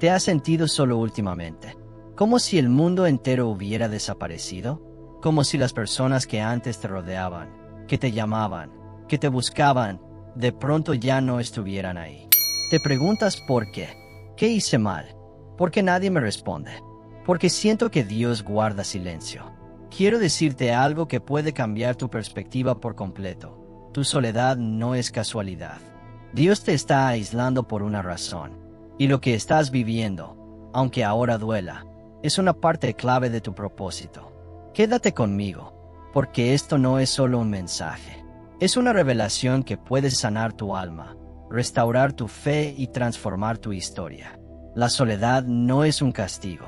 ¿Te has sentido solo últimamente? ¿Como si el mundo entero hubiera desaparecido? ¿Como si las personas que antes te rodeaban, que te llamaban, que te buscaban, de pronto ya no estuvieran ahí? Te preguntas por qué. ¿Qué hice mal? ¿Por qué nadie me responde? Porque siento que Dios guarda silencio. Quiero decirte algo que puede cambiar tu perspectiva por completo. Tu soledad no es casualidad. Dios te está aislando por una razón. Y lo que estás viviendo, aunque ahora duela, es una parte clave de tu propósito. Quédate conmigo, porque esto no es solo un mensaje. Es una revelación que puede sanar tu alma, restaurar tu fe y transformar tu historia. La soledad no es un castigo.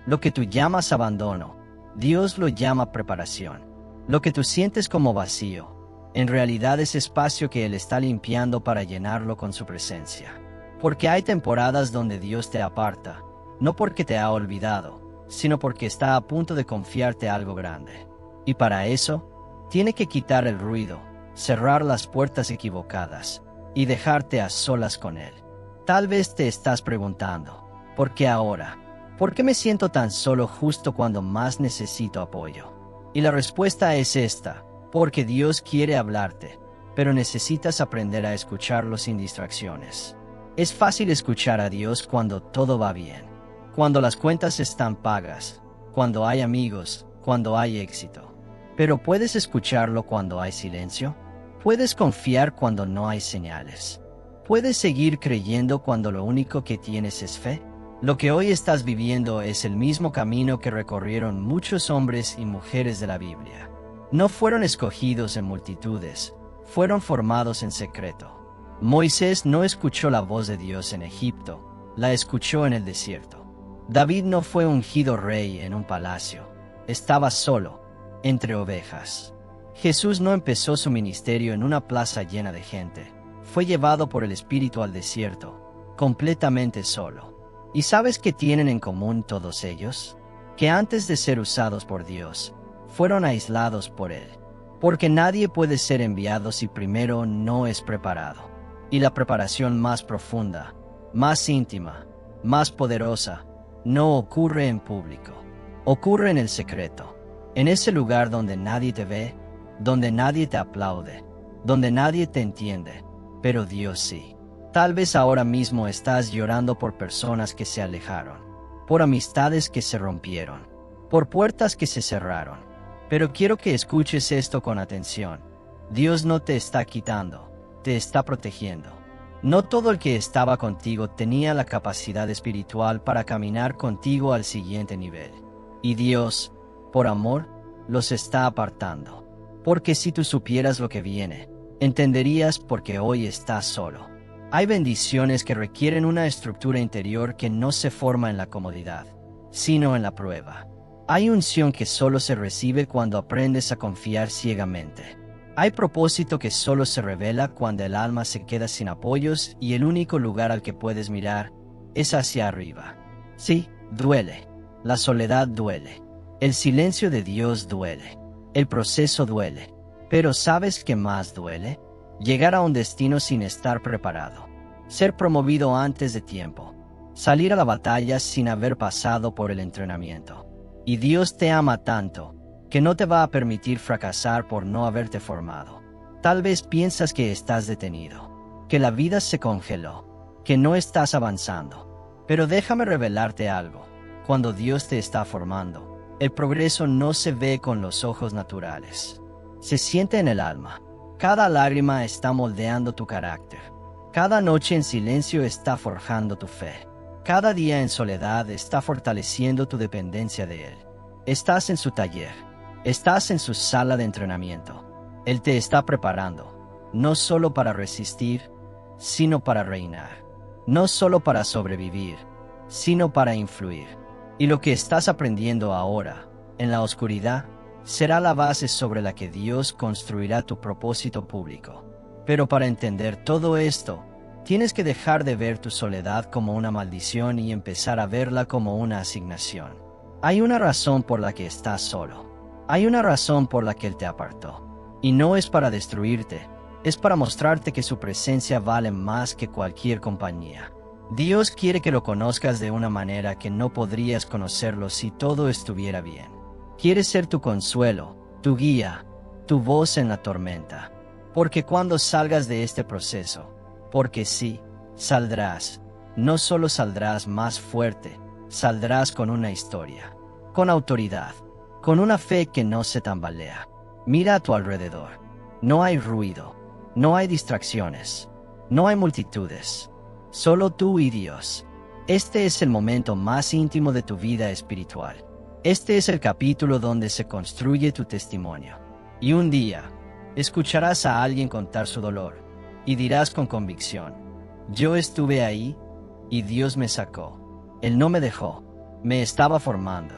Lo que tú llamas abandono, Dios lo llama preparación. Lo que tú sientes como vacío, en realidad es espacio que Él está limpiando para llenarlo con su presencia. Porque hay temporadas donde Dios te aparta, no porque te ha olvidado, sino porque está a punto de confiarte algo grande. Y para eso, tiene que quitar el ruido, cerrar las puertas equivocadas, y dejarte a solas con Él. Tal vez te estás preguntando, ¿por qué ahora? ¿Por qué me siento tan solo justo cuando más necesito apoyo? Y la respuesta es esta: porque Dios quiere hablarte, pero necesitas aprender a escucharlo sin distracciones. Es fácil escuchar a Dios cuando todo va bien, cuando las cuentas están pagas, cuando hay amigos, cuando hay éxito. Pero ¿puedes escucharlo cuando hay silencio? ¿Puedes confiar cuando no hay señales? ¿Puedes seguir creyendo cuando lo único que tienes es fe? Lo que hoy estás viviendo es el mismo camino que recorrieron muchos hombres y mujeres de la Biblia. No fueron escogidos en multitudes, fueron formados en secreto. Moisés no escuchó la voz de Dios en Egipto, la escuchó en el desierto. David no fue ungido rey en un palacio, estaba solo, entre ovejas. Jesús no empezó su ministerio en una plaza llena de gente, fue llevado por el Espíritu al desierto, completamente solo. ¿Y sabes qué tienen en común todos ellos? Que antes de ser usados por Dios, fueron aislados por Él. Porque nadie puede ser enviado si primero no es preparado. Y la preparación más profunda, más íntima, más poderosa, no ocurre en público. Ocurre en el secreto. En ese lugar donde nadie te ve, donde nadie te aplaude, donde nadie te entiende, pero Dios sí. Tal vez ahora mismo estás llorando por personas que se alejaron, por amistades que se rompieron, por puertas que se cerraron. Pero quiero que escuches esto con atención. Dios no te está quitando, te está protegiendo. No todo el que estaba contigo tenía la capacidad espiritual para caminar contigo al siguiente nivel. Y Dios, por amor, los está apartando. Porque si tú supieras lo que viene, entenderías por qué hoy estás solo. Hay bendiciones que requieren una estructura interior que no se forma en la comodidad, sino en la prueba. Hay unción que solo se recibe cuando aprendes a confiar ciegamente. Hay propósito que solo se revela cuando el alma se queda sin apoyos y el único lugar al que puedes mirar es hacia arriba. Sí, duele. La soledad duele. El silencio de Dios duele. El proceso duele. Pero ¿sabes qué más duele? Llegar a un destino sin estar preparado. Ser promovido antes de tiempo. Salir a la batalla sin haber pasado por el entrenamiento. Y Dios te ama tanto, que no te va a permitir fracasar por no haberte formado. Tal vez piensas que estás detenido, que la vida se congeló, que no estás avanzando. Pero déjame revelarte algo. Cuando Dios te está formando, el progreso no se ve con los ojos naturales. Se siente en el alma. Cada lágrima está moldeando tu carácter. Cada noche en silencio está forjando tu fe. Cada día en soledad está fortaleciendo tu dependencia de Él. Estás en su taller. Estás en su sala de entrenamiento. Él te está preparando, no solo para resistir, sino para reinar. No solo para sobrevivir, sino para influir. Y lo que estás aprendiendo ahora, en la oscuridad, será la base sobre la que Dios construirá tu propósito público. Pero para entender todo esto, tienes que dejar de ver tu soledad como una maldición y empezar a verla como una asignación. Hay una razón por la que estás solo. Hay una razón por la que Él te apartó. Y no es para destruirte, es para mostrarte que su presencia vale más que cualquier compañía. Dios quiere que lo conozcas de una manera que no podrías conocerlo si todo estuviera bien. Quiere ser tu consuelo, tu guía, tu voz en la tormenta. Porque cuando salgas de este proceso, porque sí, saldrás, no solo saldrás más fuerte, saldrás con una historia, con autoridad, con una fe que no se tambalea. Mira a tu alrededor. No hay ruido, no hay distracciones, no hay multitudes. Solo tú y Dios. Este es el momento más íntimo de tu vida espiritual. Este es el capítulo donde se construye tu testimonio. Y un día, escucharás a alguien contar su dolor, y dirás con convicción: yo estuve ahí, y Dios me sacó. Él no me dejó, me estaba formando.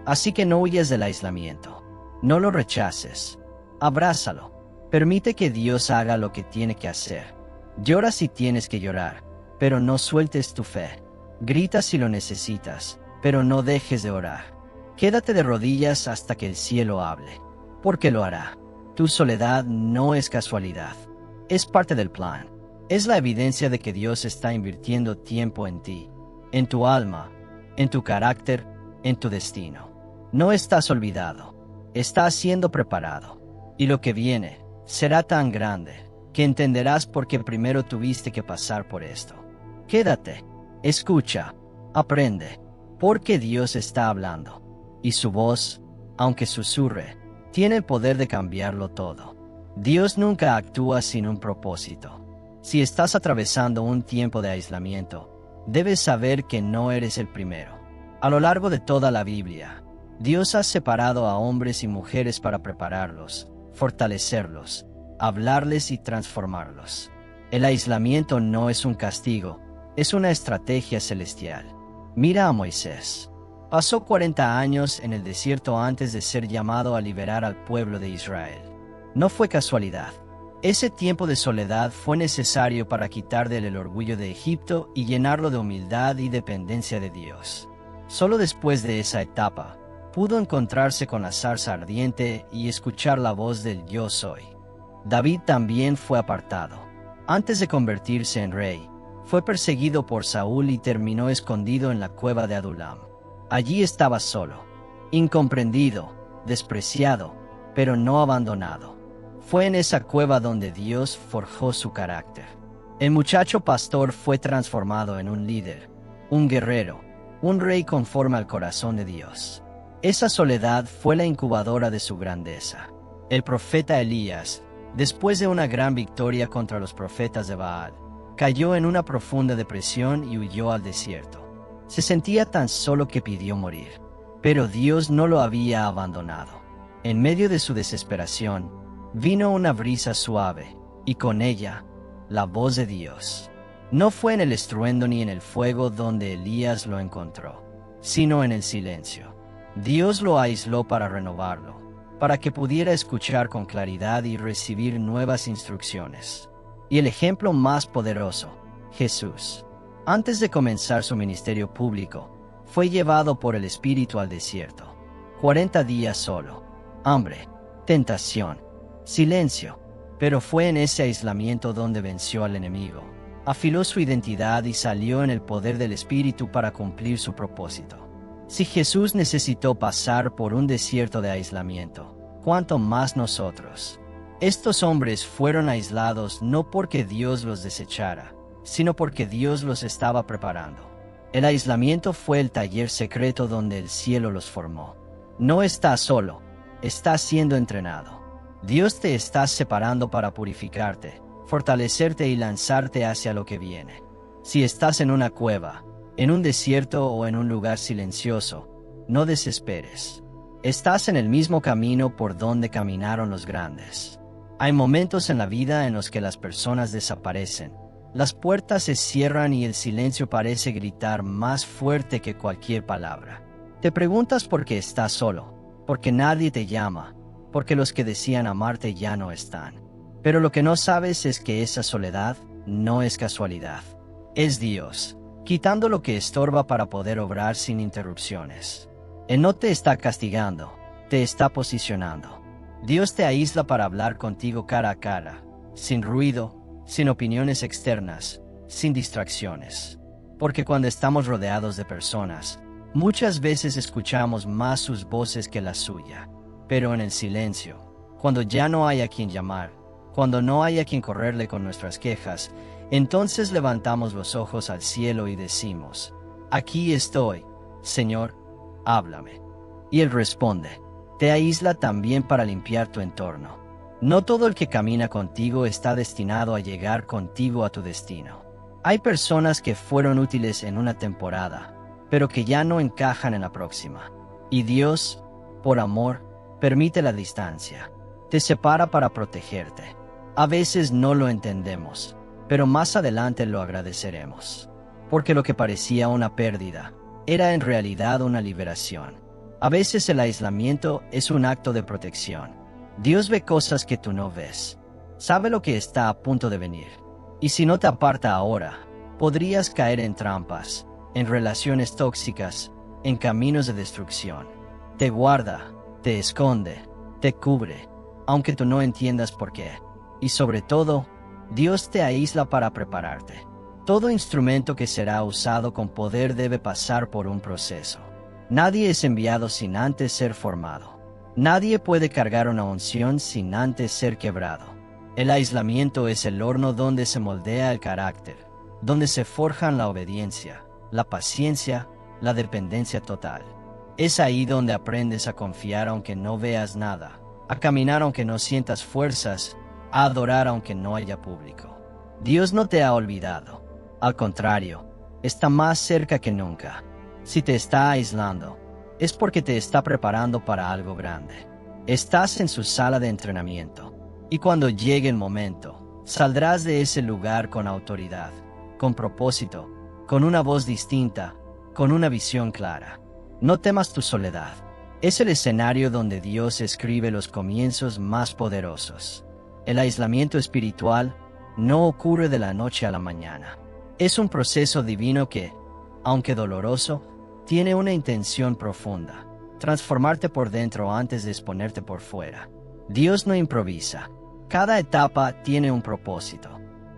Así que no huyas del aislamiento. No lo rechaces. Abrázalo. Permite que Dios haga lo que tiene que hacer. Llora si tienes que llorar, pero no sueltes tu fe. Grita si lo necesitas, pero no dejes de orar. Quédate de rodillas hasta que el cielo hable, porque lo hará. Tu soledad no es casualidad, es parte del plan. Es la evidencia de que Dios está invirtiendo tiempo en ti, en tu alma, en tu carácter, en tu destino. No estás olvidado, estás siendo preparado. Y lo que viene será tan grande que entenderás por qué primero tuviste que pasar por esto. Quédate, escucha, aprende, porque Dios está hablando. Y su voz, aunque susurre, tiene el poder de cambiarlo todo. Dios nunca actúa sin un propósito. Si estás atravesando un tiempo de aislamiento, debes saber que no eres el primero. A lo largo de toda la Biblia, Dios ha separado a hombres y mujeres para prepararlos, fortalecerlos, hablarles y transformarlos. El aislamiento no es un castigo, es una estrategia celestial. Mira a Moisés. Pasó 40 años en el desierto antes de ser llamado a liberar al pueblo de Israel. No fue casualidad. Ese tiempo de soledad fue necesario para quitarle el orgullo de Egipto y llenarlo de humildad y dependencia de Dios. Solo después de esa etapa, pudo encontrarse con la zarza ardiente y escuchar la voz del Yo Soy. David también fue apartado. Antes de convertirse en rey, fue perseguido por Saúl y terminó escondido en la cueva de Adulam. Allí estaba solo, incomprendido, despreciado, pero no abandonado. Fue en esa cueva donde Dios forjó su carácter. El muchacho pastor fue transformado en un líder, un guerrero, un rey conforme al corazón de Dios. Esa soledad fue la incubadora de su grandeza. El profeta Elías, después de una gran victoria contra los profetas de Baal, cayó en una profunda depresión y huyó al desierto. Se sentía tan solo que pidió morir. Pero Dios no lo había abandonado. En medio de su desesperación, vino una brisa suave, y con ella, la voz de Dios. No fue en el estruendo ni en el fuego donde Elías lo encontró, sino en el silencio. Dios lo aisló para renovarlo, para que pudiera escuchar con claridad y recibir nuevas instrucciones. Y el ejemplo más poderoso, Jesús, antes de comenzar su ministerio público, fue llevado por el Espíritu al desierto. 40 días solo, hambre, tentación, silencio, pero fue en ese aislamiento donde venció al enemigo, afiló su identidad y salió en el poder del Espíritu para cumplir su propósito. Si Jesús necesitó pasar por un desierto de aislamiento, ¿cuánto más nosotros? Estos hombres fueron aislados no porque Dios los desechara, sino porque Dios los estaba preparando. El aislamiento fue el taller secreto donde el cielo los formó. No estás solo, estás siendo entrenado. Dios te está separando para purificarte, fortalecerte y lanzarte hacia lo que viene. Si estás en una cueva, en un desierto o en un lugar silencioso, no desesperes. Estás en el mismo camino por donde caminaron los grandes. Hay momentos en la vida en los que las personas desaparecen. Las puertas se cierran y el silencio parece gritar más fuerte que cualquier palabra. Te preguntas por qué estás solo, porque nadie te llama, porque los que decían amarte ya no están. Pero lo que no sabes es que esa soledad no es casualidad. Es Dios, quitando lo que estorba para poder obrar sin interrupciones. Él no te está castigando, te está posicionando. Dios te aísla para hablar contigo cara a cara, sin ruido, sin opiniones externas, sin distracciones. porque cuando estamos rodeados de personas, muchas veces escuchamos más sus voces que la suya. Pero en el silencio, cuando ya no hay a quien llamar, cuando no hay a quien correrle con nuestras quejas, entonces levantamos los ojos al cielo y decimos: aquí estoy, Señor, háblame. Y Él responde: te aísla también para limpiar tu entorno. No todo el que camina contigo está destinado a llegar contigo a tu destino. Hay personas que fueron útiles en una temporada, pero que ya no encajan en la próxima. Y Dios, por amor, permite la distancia. Te separa para protegerte. A veces no lo entendemos, pero más adelante lo agradeceremos. Porque lo que parecía una pérdida, era en realidad una liberación. A veces el aislamiento es un acto de protección. Dios ve cosas que tú no ves. Sabe lo que está a punto de venir. Y si no te aparta ahora, podrías caer en trampas, en relaciones tóxicas, en caminos de destrucción. Te guarda, te esconde, te cubre, aunque tú no entiendas por qué. Y sobre todo, Dios te aísla para prepararte. Todo instrumento que será usado con poder debe pasar por un proceso. Nadie es enviado sin antes ser formado. Nadie puede cargar una unción sin antes ser quebrado. El aislamiento es el horno donde se moldea el carácter, donde se forjan la obediencia, la paciencia, la dependencia total. Es ahí donde aprendes a confiar aunque no veas nada, a caminar aunque no sientas fuerzas, a adorar aunque no haya público. Dios no te ha olvidado. Al contrario, está más cerca que nunca. Si te está aislando, es porque te está preparando para algo grande. Estás en su sala de entrenamiento, y cuando llegue el momento, saldrás de ese lugar con autoridad, con propósito, con una voz distinta, con una visión clara. No temas tu soledad. Es el escenario donde Dios escribe los comienzos más poderosos. El aislamiento espiritual no ocurre de la noche a la mañana. Es un proceso divino que, aunque doloroso, tiene una intención profunda: transformarte por dentro antes de exponerte por fuera. Dios no improvisa. Cada etapa tiene un propósito.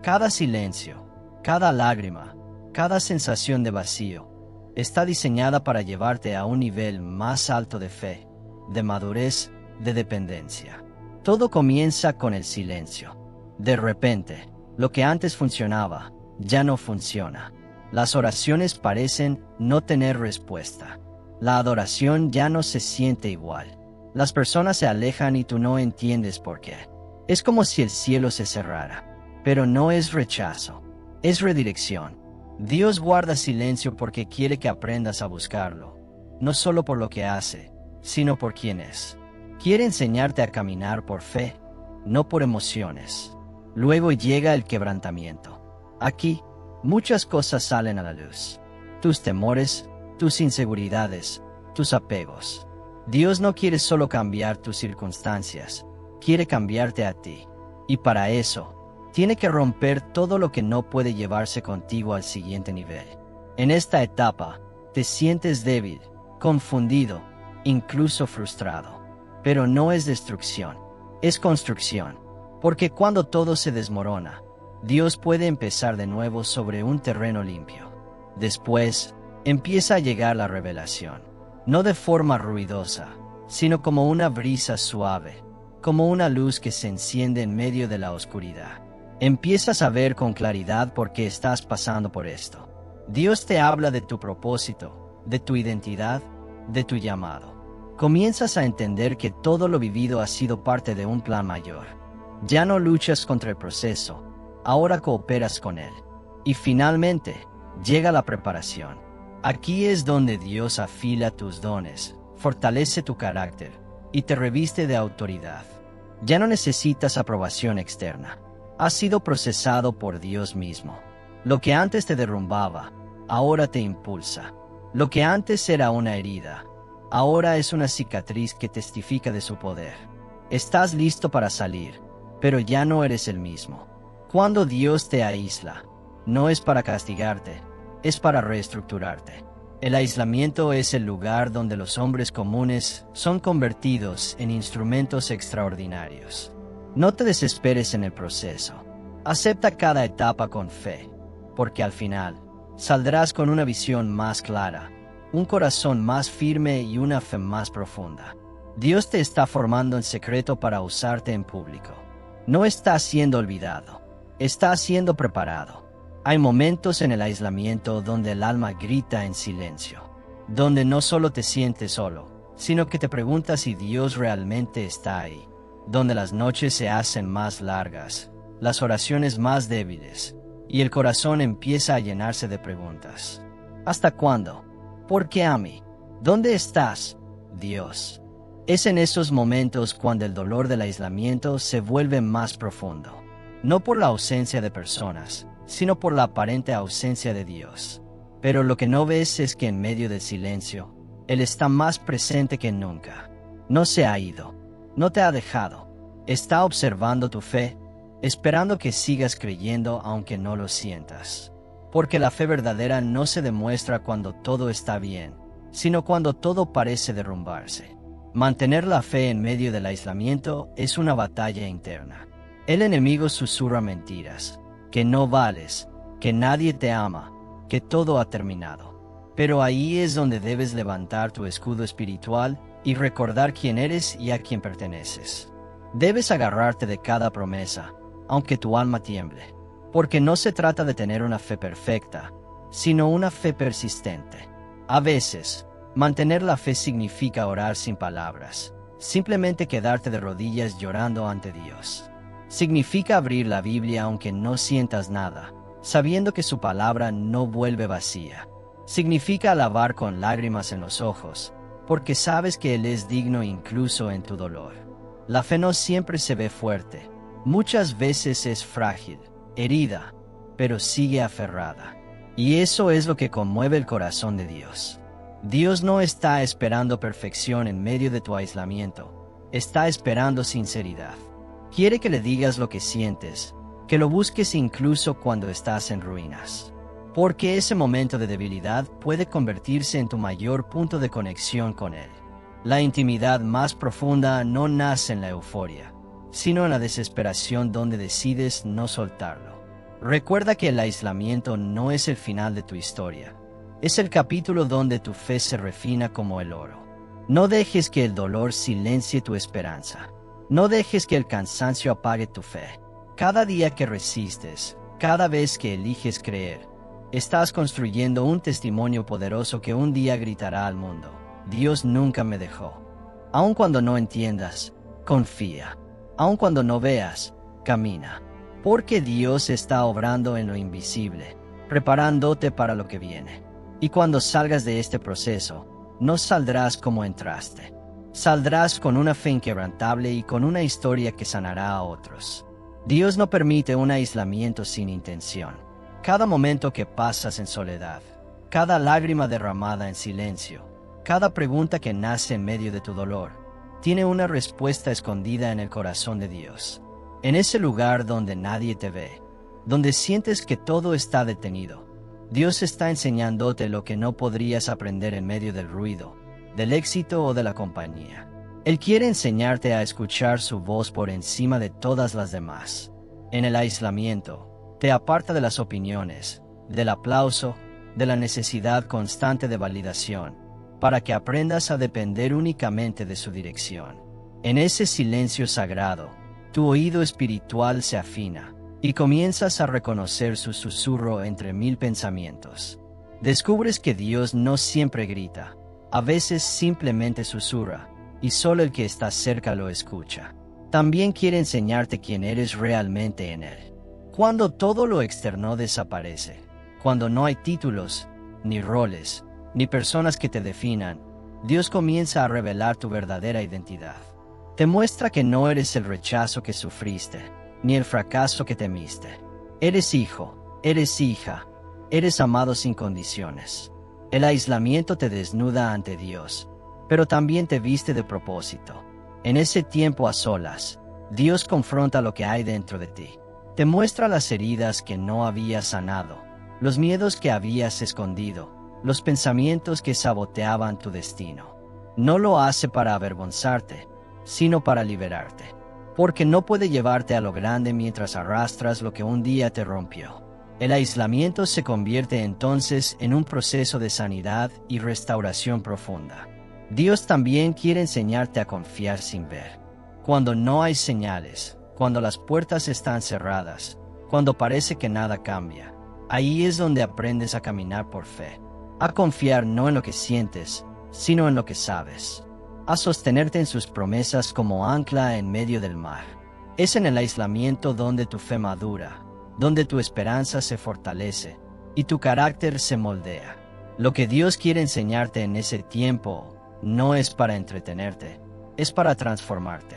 Cada silencio, cada lágrima, cada sensación de vacío, está diseñada para llevarte a un nivel más alto de fe, de madurez, de dependencia. Todo comienza con el silencio. De repente, lo que antes funcionaba, ya no funciona. Las oraciones parecen no tener respuesta. La adoración ya no se siente igual. Las personas se alejan y tú no entiendes por qué. Es como si el cielo se cerrara. Pero no es rechazo, es redirección. Dios guarda silencio porque quiere que aprendas a buscarlo, no solo por lo que hace, sino por quién es. Quiere enseñarte a caminar por fe, no por emociones. Luego llega el quebrantamiento. Aquí, muchas cosas salen a la luz. Tus temores, tus inseguridades, tus apegos. Dios no quiere solo cambiar tus circunstancias, quiere cambiarte a ti. Y para eso, tiene que romper todo lo que no puede llevarse contigo al siguiente nivel. En esta etapa, te sientes débil, confundido, incluso frustrado. Pero no es destrucción, es construcción. Porque cuando todo se desmorona, Dios puede empezar de nuevo sobre un terreno limpio. Después, empieza a llegar la revelación. No de forma ruidosa, sino como una brisa suave, como una luz que se enciende en medio de la oscuridad. Empiezas a ver con claridad por qué estás pasando por esto. Dios te habla de tu propósito, de tu identidad, de tu llamado. Comienzas a entender que todo lo vivido ha sido parte de un plan mayor. Ya no luchas contra el proceso, ahora cooperas con él. Y finalmente, llega la preparación. Aquí es donde Dios afila tus dones, fortalece tu carácter y te reviste de autoridad. Ya no necesitas aprobación externa. Has sido procesado por Dios mismo. Lo que antes te derrumbaba, ahora te impulsa. Lo que antes era una herida, ahora es una cicatriz que testifica de su poder. Estás listo para salir, pero ya no eres el mismo. Cuando Dios te aísla, no es para castigarte, es para reestructurarte. El aislamiento es el lugar donde los hombres comunes son convertidos en instrumentos extraordinarios. No te desesperes en el proceso. Acepta cada etapa con fe, porque al final, Saldrás con una visión más clara, un corazón más firme y una fe más profunda. Dios te está formando en secreto para usarte en público. No estás siendo olvidado, estás siendo preparado. Hay momentos en el aislamiento donde el alma grita en silencio, donde no solo te sientes solo, sino que te preguntas si Dios realmente está ahí, donde las noches se hacen más largas, las oraciones más débiles, y el corazón empieza a llenarse de preguntas. ¿Hasta cuándo? ¿Por qué a mí? ¿Dónde estás, Dios? Es en esos momentos cuando el dolor del aislamiento se vuelve más profundo, no por la ausencia de personas, sino por la aparente ausencia de Dios. Pero lo que no ves es que en medio del silencio, Él está más presente que nunca. No se ha ido, no te ha dejado, está observando tu fe, esperando que sigas creyendo aunque no lo sientas. Porque la fe verdadera no se demuestra cuando todo está bien, sino cuando todo parece derrumbarse. Mantener la fe en medio del aislamiento es una batalla interna. El enemigo susurra mentiras, que no vales, que nadie te ama, que todo ha terminado. Pero ahí es donde debes levantar tu escudo espiritual y recordar quién eres y a quién perteneces. Debes agarrarte de cada promesa, aunque tu alma tiemble, porque no se trata de tener una fe perfecta, sino una fe persistente. A veces, mantener la fe significa orar sin palabras, simplemente quedarte de rodillas llorando ante Dios. Significa abrir la Biblia aunque no sientas nada, sabiendo que su palabra no vuelve vacía. Significa alabar con lágrimas en los ojos, porque sabes que Él es digno incluso en tu dolor. La fe no siempre se ve fuerte, muchas veces es frágil, herida, pero sigue aferrada. Y eso es lo que conmueve el corazón de Dios. Dios no está esperando perfección en medio de tu aislamiento, está esperando sinceridad. Quiere que le digas lo que sientes, que lo busques incluso cuando estás en ruinas. Porque ese momento de debilidad puede convertirse en tu mayor punto de conexión con Él. La intimidad más profunda no nace en la euforia, sino en la desesperación donde decides no soltarlo. Recuerda que el aislamiento no es el final de tu historia. Es el capítulo donde tu fe se refina como el oro. No dejes que el dolor silencie tu esperanza. No dejes que el cansancio apague tu fe. Cada día que resistes, cada vez que eliges creer, estás construyendo un testimonio poderoso que un día gritará al mundo: Dios nunca me dejó. Aun cuando no entiendas, confía. Aun cuando no veas, camina. Porque Dios está obrando en lo invisible, preparándote para lo que viene. Y cuando salgas de este proceso, no saldrás como entraste. Saldrás con una fe inquebrantable y con una historia que sanará a otros. Dios no permite un aislamiento sin intención. Cada momento que pasas en soledad, cada lágrima derramada en silencio, cada pregunta que nace en medio de tu dolor, tiene una respuesta escondida en el corazón de Dios. En ese lugar donde nadie te ve, donde sientes que todo está detenido, Dios está enseñándote lo que no podrías aprender en medio del ruido, del éxito o de la compañía. Él quiere enseñarte a escuchar su voz por encima de todas las demás. En el aislamiento, te aparta de las opiniones, del aplauso, de la necesidad constante de validación, para que aprendas a depender únicamente de su dirección. En ese silencio sagrado, tu oído espiritual se afina, y comienzas a reconocer su susurro entre mil pensamientos. Descubres que Dios no siempre grita, a veces simplemente susurra, y solo el que está cerca lo escucha. También quiere enseñarte quién eres realmente en Él. Cuando todo lo externo desaparece, cuando no hay títulos, ni roles, ni personas que te definan, Dios comienza a revelar tu verdadera identidad. Te muestra que no eres el rechazo que sufriste, ni el fracaso que temiste. Eres hijo, eres hija, eres amado sin condiciones. El aislamiento te desnuda ante Dios, pero también te viste de propósito. En ese tiempo a solas, Dios confronta lo que hay dentro de ti. Te muestra las heridas que no habías sanado, los miedos que habías escondido, los pensamientos que saboteaban tu destino. No lo hace para avergonzarte, sino para liberarte. Porque no puede llevarte a lo grande mientras arrastras lo que un día te rompió. El aislamiento se convierte entonces en un proceso de sanidad y restauración profunda. Dios también quiere enseñarte a confiar sin ver. Cuando no hay señales, cuando las puertas están cerradas, cuando parece que nada cambia, ahí es donde aprendes a caminar por fe, a confiar no en lo que sientes, sino en lo que sabes, a sostenerte en sus promesas como ancla en medio del mar. Es en el aislamiento donde tu fe madura, donde tu esperanza se fortalece y tu carácter se moldea. Lo que Dios quiere enseñarte en ese tiempo no es para entretenerte, es para transformarte.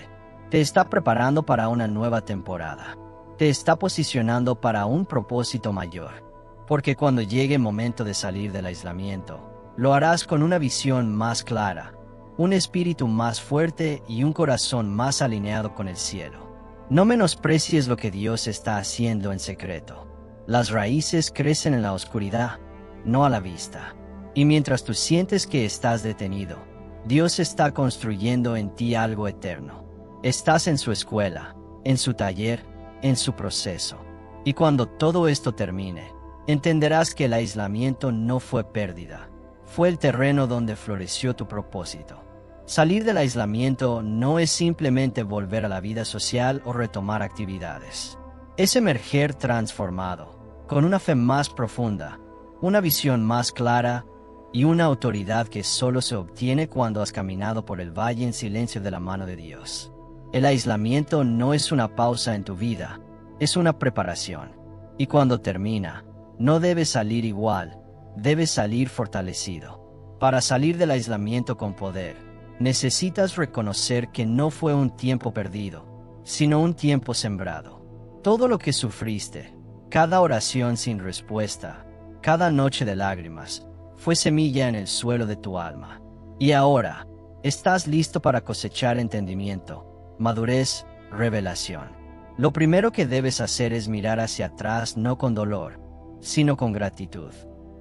Te está preparando para una nueva temporada. Te está posicionando para un propósito mayor. Porque cuando llegue el momento de salir del aislamiento, lo harás con una visión más clara, un espíritu más fuerte y un corazón más alineado con el cielo. No menosprecies lo que Dios está haciendo en secreto. Las raíces crecen en la oscuridad, no a la vista. Y mientras tú sientes que estás detenido, Dios está construyendo en ti algo eterno. Estás en su escuela, en su taller, en su proceso. Y cuando todo esto termine, entenderás que el aislamiento no fue pérdida, fue el terreno donde floreció tu propósito. Salir del aislamiento no es simplemente volver a la vida social o retomar actividades. Es emerger transformado, con una fe más profunda, una visión más clara y una autoridad que solo se obtiene cuando has caminado por el valle en silencio de la mano de Dios. El aislamiento no es una pausa en tu vida, es una preparación. Y cuando termina, no debes salir igual, debes salir fortalecido. Para salir del aislamiento con poder, necesitas reconocer que no fue un tiempo perdido, sino un tiempo sembrado. Todo lo que sufriste, cada oración sin respuesta, cada noche de lágrimas, fue semilla en el suelo de tu alma. Y ahora, estás listo para cosechar entendimiento, madurez, revelación. Lo primero que debes hacer es mirar hacia atrás no con dolor, sino con gratitud.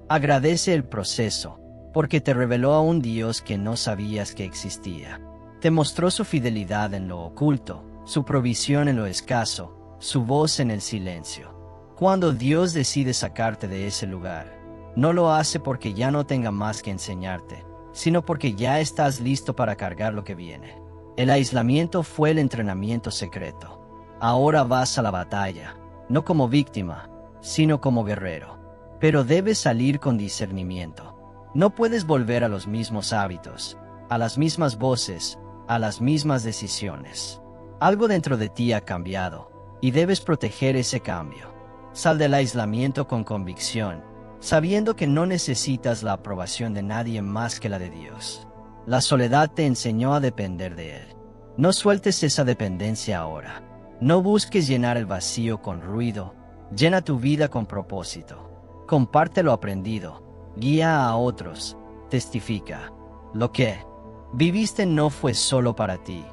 Agradece el proceso, porque te reveló a un Dios que no sabías que existía. Te mostró su fidelidad en lo oculto, su provisión en lo escaso, su voz en el silencio. Cuando Dios decide sacarte de ese lugar, no lo hace porque ya no tenga más que enseñarte, sino porque ya estás listo para cargar lo que viene. El aislamiento fue el entrenamiento secreto. Ahora vas a la batalla, no como víctima, sino como guerrero. Pero debes salir con discernimiento. No puedes volver a los mismos hábitos, a las mismas voces, a las mismas decisiones. Algo dentro de ti ha cambiado, y debes proteger ese cambio. Sal del aislamiento con convicción, sabiendo que no necesitas la aprobación de nadie más que la de Dios. La soledad te enseñó a depender de Él. No sueltes esa dependencia ahora. No busques llenar el vacío con ruido. Llena tu vida con propósito. Comparte lo aprendido. Guía a otros, testifica. Lo que viviste no fue solo para ti,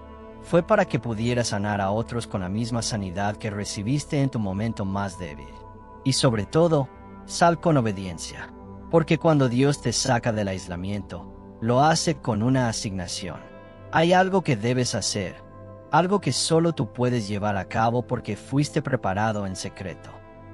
fue para que pudieras sanar a otros con la misma sanidad que recibiste en tu momento más débil. Y sobre todo, sal con obediencia, porque cuando Dios te saca del aislamiento, lo hace con una asignación. Hay algo que debes hacer, algo que solo tú puedes llevar a cabo porque fuiste preparado en secreto.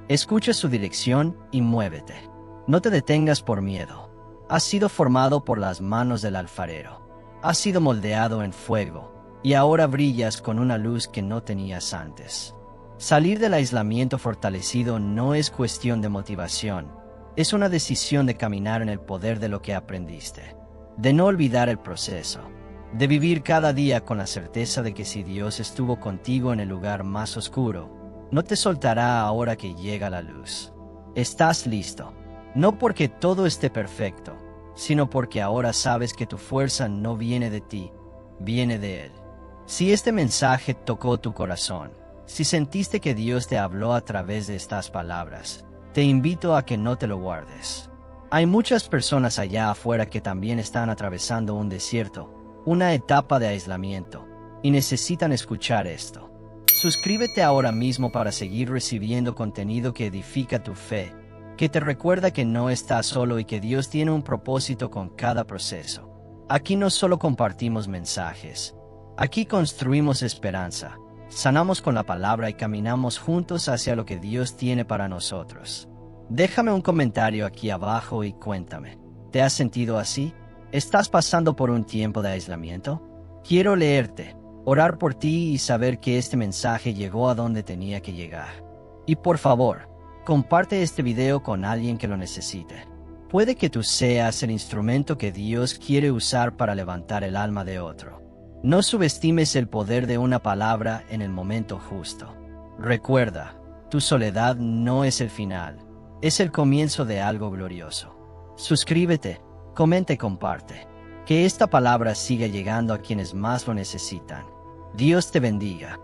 Escucha su dirección y muévete. No te detengas por miedo. Has sido formado por las manos del alfarero. Has sido moldeado en fuego, y ahora brillas con una luz que no tenías antes. Salir del aislamiento fortalecido no es cuestión de motivación, es una decisión de caminar en el poder de lo que aprendiste, de no olvidar el proceso, de vivir cada día con la certeza de que si Dios estuvo contigo en el lugar más oscuro, no te soltará ahora que llega la luz. Estás listo. No porque todo esté perfecto, sino porque ahora sabes que tu fuerza no viene de ti, viene de Él. Si este mensaje tocó tu corazón, si sentiste que Dios te habló a través de estas palabras, te invito a que no te lo guardes. Hay muchas personas allá afuera que también están atravesando un desierto, una etapa de aislamiento, y necesitan escuchar esto. Suscríbete ahora mismo para seguir recibiendo contenido que edifica tu fe, que te recuerda que no estás solo y que Dios tiene un propósito con cada proceso. Aquí no solo compartimos mensajes, aquí construimos esperanza, sanamos con la palabra y caminamos juntos hacia lo que Dios tiene para nosotros. Déjame un comentario aquí abajo y cuéntame. ¿Te has sentido así? ¿Estás pasando por un tiempo de aislamiento? Quiero leerte, orar por ti y saber que este mensaje llegó a donde tenía que llegar. Y por favor, comparte este video con alguien que lo necesite. Puede que tú seas el instrumento que Dios quiere usar para levantar el alma de otro. No subestimes el poder de una palabra en el momento justo. Recuerda, tu soledad no es el final, es el comienzo de algo glorioso. Suscríbete, comenta y comparte. Que esta palabra siga llegando a quienes más lo necesitan. Dios te bendiga.